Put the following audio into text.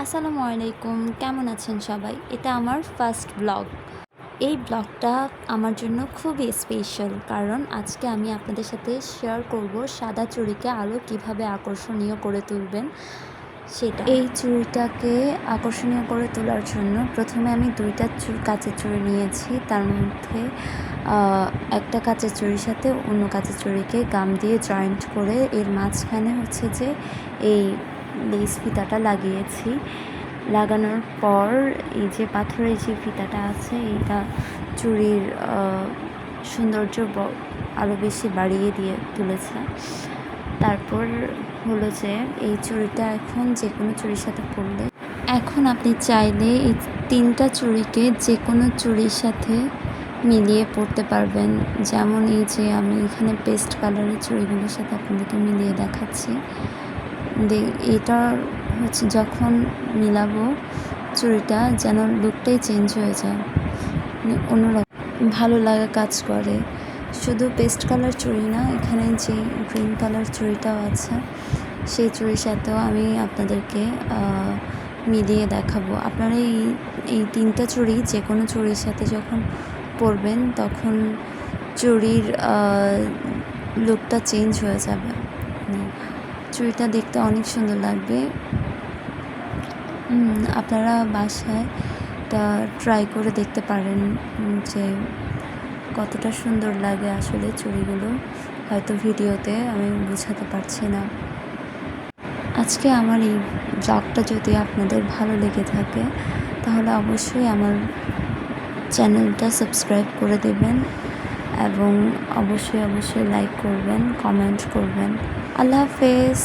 আসসালামু আলাইকুম, কেমন আছেন সবাই? এটা আমার ফার্স্ট ব্লগ। এই ব্লগটা আমার জন্য খুবই স্পেশাল, কারণ আজকে আমি আপনাদের সাথে শেয়ার করব সাদা চুড়িকে আরও কিভাবে আকর্ষণীয় করে তুলবেন সেটা। এই চুড়িটাকে আকর্ষণীয় করে তোলার জন্য প্রথমে আমি দুইটা কাচের চুড়ি নিয়েছি। তার মধ্যে একটা কাচের চুড়ির সাথে অন্য কাচের চুড়িকে গাম দিয়ে জয়েন্ট করে এর মাঝখানে হচ্ছে যে এই লেস ফিতাটা লাগিয়েছি। লাগানোর পর এই যে পাথরের যে ফিতাটা আছে এটা চুড়ির সৌন্দর্য আরও বেশি বাড়িয়ে দিয়ে তুলেছে। তারপর হলো যে এই চুড়িটা এখন যে কোনো চুড়ির সাথে পরলে, এখন আপনি চাইলে এই তিনটা চুড়িকে যে কোনো চুড়ির সাথে মিলিয়ে পরতে পারবেন। যেমন এই যে আমি এখানে পেস্ট কালারের চুড়িগুলোর সাথে আপনাদেরকে মিলিয়ে দেখাচ্ছি। এটা হচ্ছে যখন মিলাবো চুড়িটা যেন লুকটাই চেঞ্জ হয়ে যায়, মানে অন্যরকম ভালো লাগা কাজ করে। শুধু পেস্ট কালার চুড়ি না, এখানে যে গ্রিন কালার চুড়িটাও আছে সেই চুড়ির সাথেও আমি আপনাদেরকে মিলিয়ে দেখাবো। আপনারা এই তিনটা চুড়ি যে কোনো চুড়ির সাথে যখন পরবেন তখন চুড়ির লুকটা চেঞ্জ হয়ে যাবে, চুড়িটা দেখতে অনেক সুন্দর লাগবে। আপনারা বাসায় এটা ট্রাই করে দেখতে পারেন যে কতটা সুন্দর লাগে আসলে চুড়িগুলো। হয়তো ভিডিওতে আমি বোঝাতে পারছি না। আজকে আমার এই ব্লগটা যদি আপনাদের ভালো লেগে থাকে তাহলে অবশ্যই আমার চ্যানেলটা সাবস্ক্রাইব করে দেবেন এবং অবশ্যই লাইক করবেন, কমেন্ট করবেন। আল্লাহ হাফেজ।